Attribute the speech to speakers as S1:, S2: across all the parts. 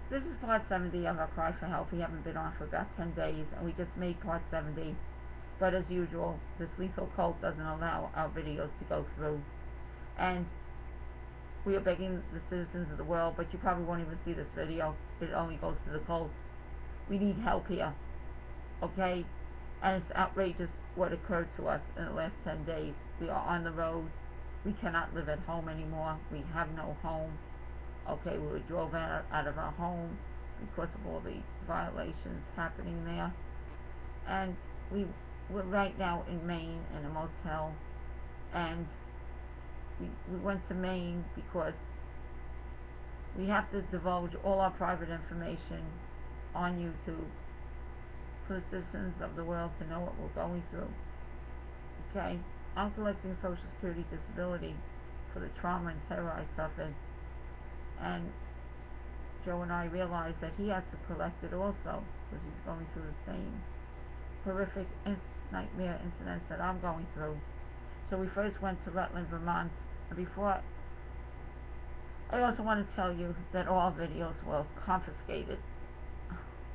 S1: This is part 70 of our Cry for Help. We haven't been on for about 10 days, and we just made part 70. But as usual, this lethal cult doesn't allow our videos to go through. And we are begging the citizens of the world, but you probably won't even see this video. It only goes to the cult. We need help here. Okay? And it's outrageous what occurred to us in the last 10 days. We are on the road. We cannot live at home anymore. We have no home. Okay, we were drove out of our home because of all the violations happening there. And we're right now in Maine in a motel. And we went to Maine because we have to divulge all our private information on YouTube for the citizens of the world to know what we're going through. Okay? I'm collecting Social Security disability for the trauma and terror I suffered. And Joe and I realized that he has to collect it also because he's going through the same horrific nightmare incidents that I'm going through. So we first went to Rutland, Vermont. And before, I also want to tell you that all videos were confiscated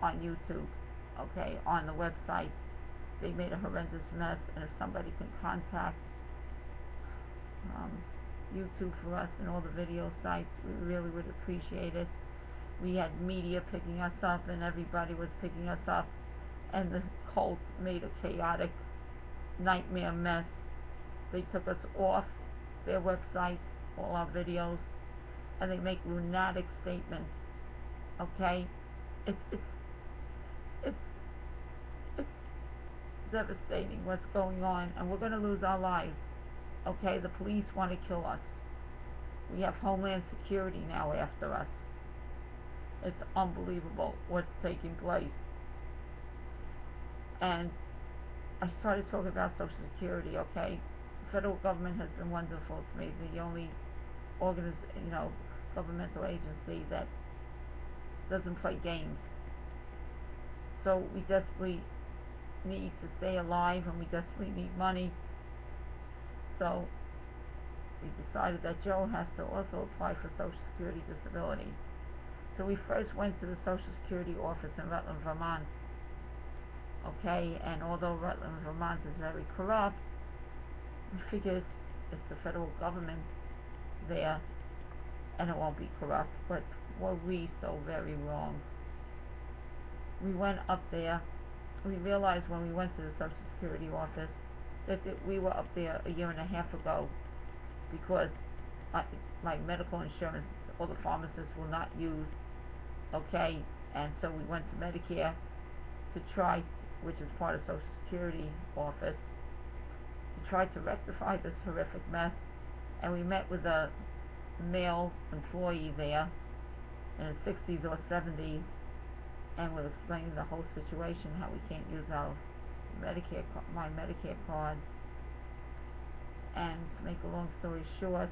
S1: on YouTube, okay, on the websites. They made a horrendous mess, and if somebody can contact YouTube for us and all the video sites, we really would appreciate it. We had media picking us up, and everybody was picking us up, and the cult made a chaotic nightmare mess. They took us off their websites, all our videos, and they make lunatic statements. Okay, it's devastating what's going on, and we're going to lose our lives. Okay, the police want to kill us. We have Homeland Security now after us. It's unbelievable what's taking place. And I started talking about Social Security, okay? The federal government has been wonderful to me. The only governmental agency that doesn't play games. So we desperately need to stay alive, and we desperately need money. So we decided that Joe has to also apply for Social Security disability. So we first went to the Social Security office in Rutland, Vermont. Okay, and although Rutland, Vermont is very corrupt, we figured it's the federal government there, and it won't be corrupt. But were we so very wrong? We went up there. We realized when we went to the Social Security office that we were up there a year and a half ago because my medical insurance, all the pharmacists will not use. Okay, and so we went to Medicare to try, which is part of Social Security office, to try to rectify this horrific mess. And we met with a male employee there in his 60s or 70s, and we're explaining the whole situation, how we can't use our my Medicare cards. And to make a long story short,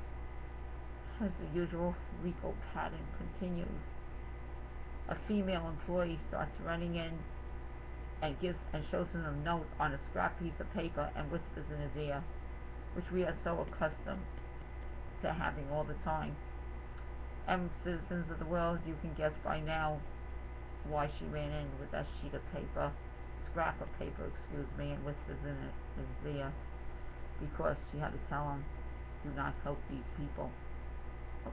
S1: as the usual RICO pattern continues, a female employee starts running in and shows him a note on a scrap piece of paper and whispers in his ear, which we are so accustomed to having all the time. And citizens of the world, you can guess by now why she ran in with that scrap of paper, and whispers in his ear, because she had to tell him, do not help these people.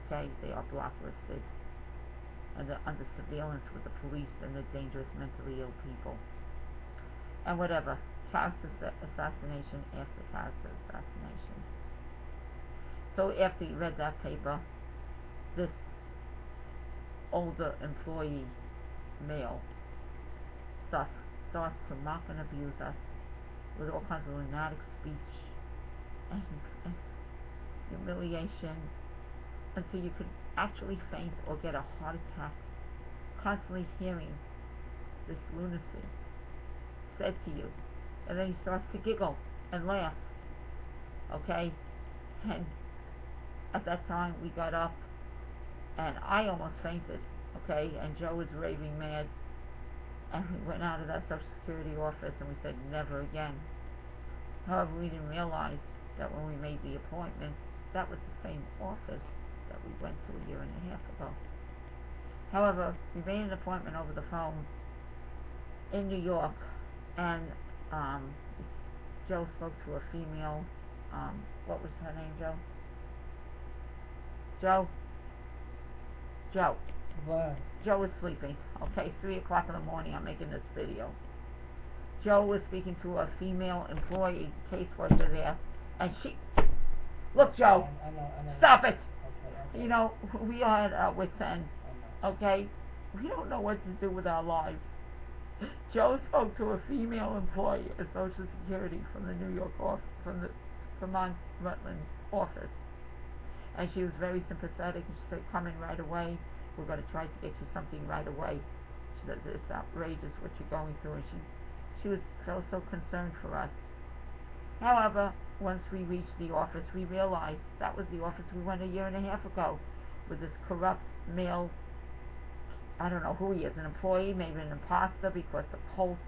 S1: Okay, they are blacklisted, and they're under surveillance with the police, and they're dangerous mentally ill people. And whatever, character assassination after character assassination. So after he read that paper, this older employee, male, starts to mock and abuse us with all kinds of lunatic speech and humiliation until you could actually faint or get a heart attack, constantly hearing this lunacy said to you. And then he starts to giggle and laugh. Okay? And at that time we got up, and I almost fainted. Okay? And Joe was raving mad. And we went out of that Social Security office and we said never again. However, we didn't realize that when we made the appointment, that was the same office that we went to a year and a half ago. However, we made an appointment over the phone in New York, and um, Joe spoke to a female. What was her name, Joe? Joe? Joe.
S2: What?
S1: Joe was sleeping. Okay, 3 o'clock in the morning, I'm making this video. Joe was speaking to a female employee, caseworker there, and she... Look, Joe!
S2: I know.
S1: Stop it!
S2: Okay.
S1: You know, we are at our wit's end,
S2: I know.
S1: okay? We don't know what to do with our lives. Joe spoke to a female employee of Social Security from the New York office, from the Vermont Rutland office. And she was very sympathetic, and she said, come in right away. We're going to try to get you something right away. She said, it's outrageous what you're going through, and she felt so concerned for us. However, once we reached the office, we realized that was the office we went a year and a half ago with this corrupt male. I don't know who he is, an employee, maybe an imposter, because the cult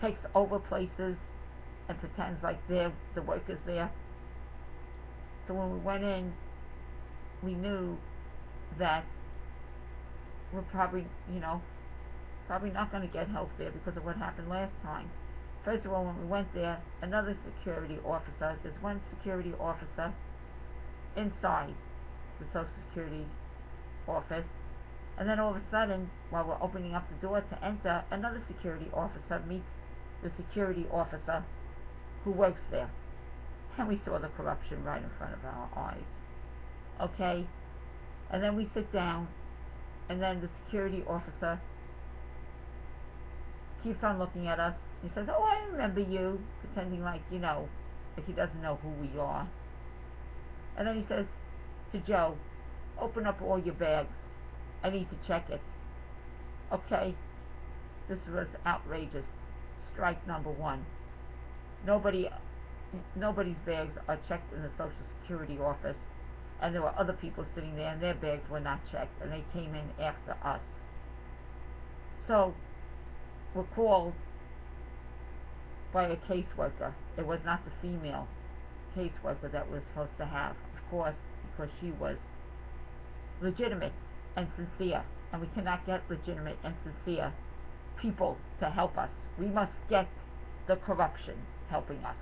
S1: takes over places and pretends like they're the workers there. So when we went in, we knew that we're probably not going to get help there because of what happened last time. First of all, when we went there, another security officer, there's one security officer inside the Social Security office, and then all of a sudden, while we're opening up the door to enter, another security officer meets the security officer who works there. And we saw the corruption right in front of our eyes. Okay? And then we sit down, and then the security officer keeps on looking at us. He says, oh, I remember you, pretending like he doesn't know who we are. And then he says to Joe, open up all your bags. I need to check it. Okay? This was outrageous. Strike number 1. Nobody's bags are checked in the Social Security office, and there were other people sitting there, and their bags were not checked, and they came in after us. So, we're called by a caseworker. It was not the female caseworker that we're supposed to have, of course, because she was legitimate and sincere, and we cannot get legitimate and sincere people to help us. We must get the corruption helping us.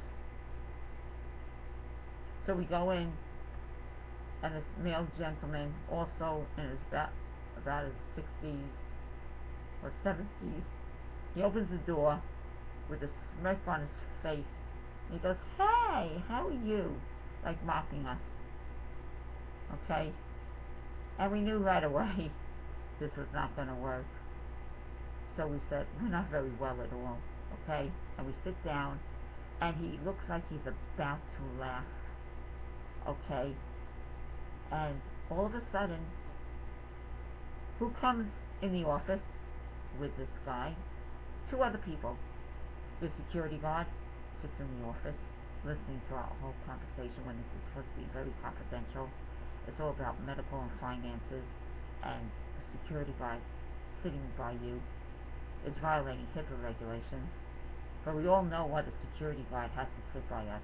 S1: So we go in, and this male gentleman, also in his about his 60s or 70s, he opens the door with a smirk on his face. And he goes, hey, how are you? Like mocking us. Okay? And we knew right away this was not going to work. So we said, we're not very well at all. Okay? And we sit down, and he looks like he's about to laugh. Okay? And all of a sudden, who comes in the office with this guy? 2 other people. The security guard sits in the office listening to our whole conversation when this is supposed to be very confidential. It's all about medical and finances, and the security guard sitting by you is violating HIPAA regulations. But we all know why the security guard has to sit by us,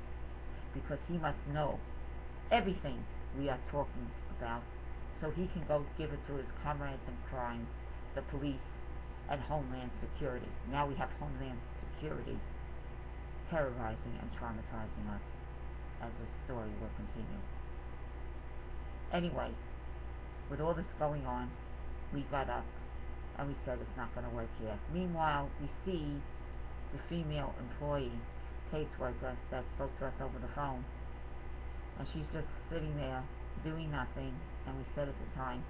S1: because he must know everything we are talking about, so he can go give it to his comrades in crimes, the police, and Homeland Security. Now we have Homeland Security terrorizing and traumatizing us, as the story will continue. Anyway, with all this going on, we got up and we said it's not going to work here. Meanwhile, we see the female employee, caseworker, that spoke to us over the phone, and she's just sitting there doing nothing. And we said at the time,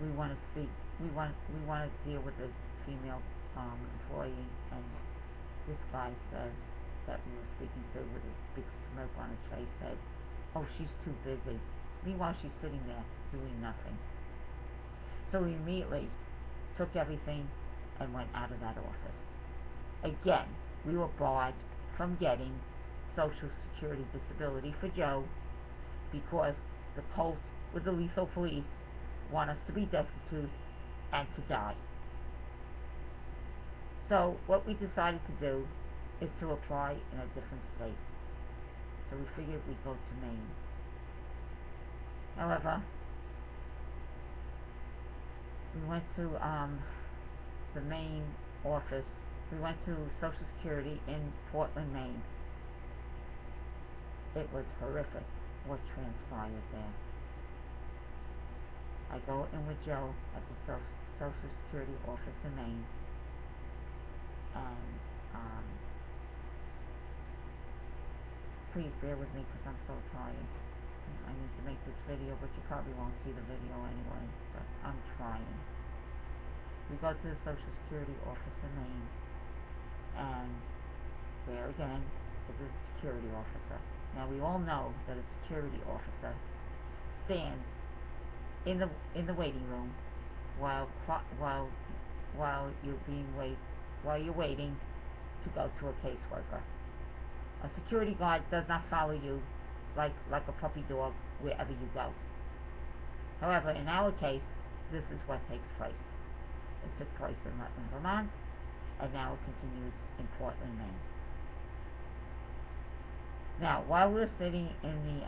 S1: we want to speak, we want to deal with the female employee. And this guy says, that we were speaking to with his big smirk on his face, said, oh, she's too busy. Meanwhile, she's sitting there doing nothing. So we immediately took everything and went out of that office. Again, we were barred from getting Social Security disability for Joe, because the cult with the lethal police want us to be destitute and to die. So what we decided to do is to apply in a different state. So we figured we'd go to Maine. However, We went to the Maine office. We went to Social Security in Portland, Maine. It was horrific what transpired there. I go in with Joe at the Social Security office in Maine, and please bear with me because I'm so tired. I need to make this video, but you probably won't see the video anyway, but I'm trying. We go to the Social Security office in Maine, and there again is a security officer. Now we all know that a security officer stands in the waiting room while you're waiting to go to a caseworker. A security guard does not follow you like a puppy dog wherever you go. However, in our case, this is what takes place. It took place in Rutland, Vermont, and now it continues in Portland, Maine. Now, while we're sitting in the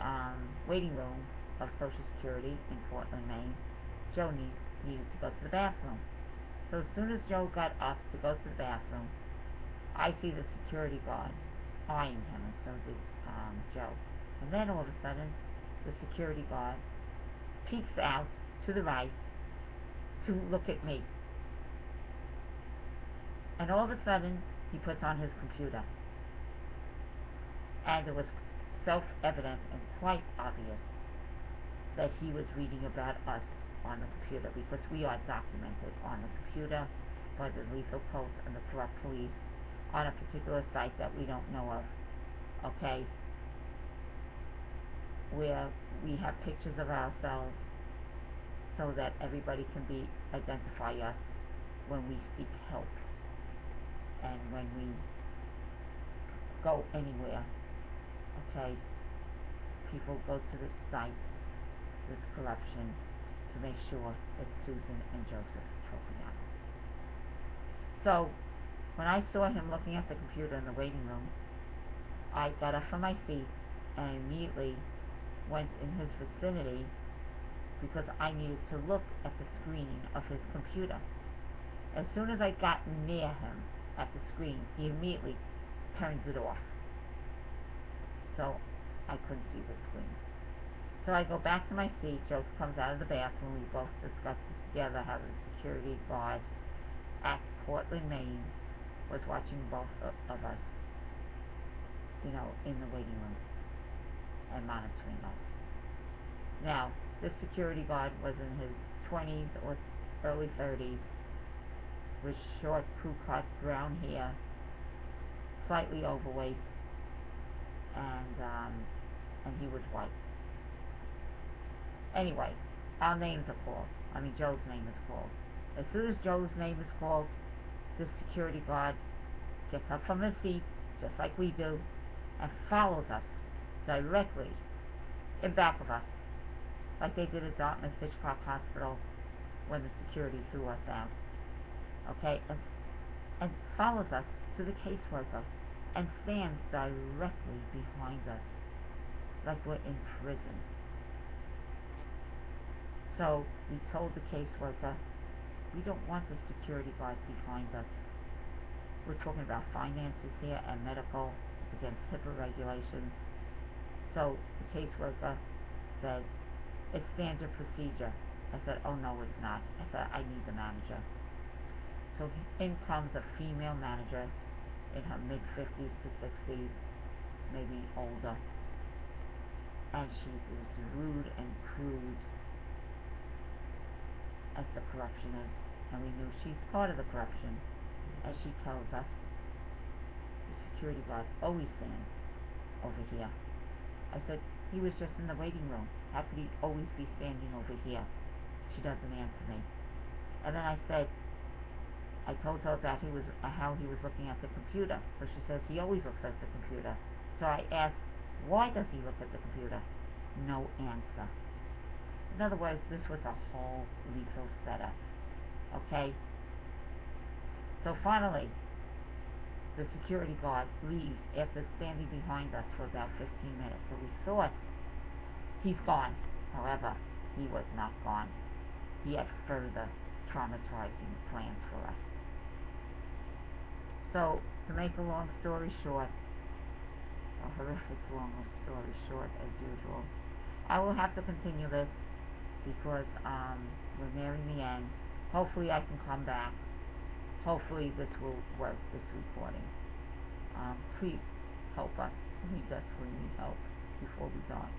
S1: waiting room of Social Security in Portland, Maine, Joe needed to go to the bathroom. So as soon as Joe got up to go to the bathroom, I see the security guard eyeing him, and so did Joe. And then all of a sudden, the security guard peeks out to the right to look at me. And all of a sudden, he puts on his computer. And it was self-evident and quite obvious that he was reading about us on the computer, because we are documented on the computer by the lethal cults and the corrupt police on a particular site that we don't know of, okay, where we have pictures of ourselves so that everybody can identify us when we seek help and when we go anywhere. Okay, people go to this site, this corruption, to make sure it's Susan and Joseph Tropeano. So, when I saw him looking at the computer in the waiting room, I got up from my seat and immediately went in his vicinity because I needed to look at the screen of his computer. As soon as I got near him at the screen, he immediately turns it off. So I couldn't see the screen. So I go back to my seat. Joe comes out of the bathroom. We both discussed it together, how the security guard at Portland, Maine was watching both of us, in the waiting room and monitoring us. Now, this security guard was in his 20s or early 30s, with short, crew-cut brown hair, slightly overweight, and he was white. Anyway, our names are called. Joe's name is called. As soon as Joe's name is called, the security guard gets up from his seat, just like we do, and follows us directly in back of us, like they did at Dartmouth Hitchcock Hospital when the security threw us out. Okay, and follows us to the caseworker and stands directly behind us, like we're in prison. So we told the caseworker, we don't want the security guard behind us. We're talking about finances here and medical. It's against HIPAA regulations. So the caseworker said, it's standard procedure. I said, oh no, it's not. I said, I need the manager. So in comes a female manager in her mid-50s to 60s, maybe older. And she's as rude and crude as the corruption is. And we knew she's part of the corruption. As she tells us, the security guard always stands over here. I said, he was just in the waiting room. How could he always be standing over here? She doesn't answer me. And then I told her about how he was looking at the computer. So she says, he always looks at the computer. So I asked, why does he look at the computer? No answer. In other words, this was a whole lethal setup. Okay? So finally, the security guard leaves after standing behind us for about 15 minutes. So we thought, he's gone. However, he was not gone. He had further traumatizing plans for us. So, to make a long story short, a horrific long story short as usual, I will have to continue this because we're nearing the end. Hopefully I can come back. Hopefully this will work, this recording. Please help us. We desperately need help before we die.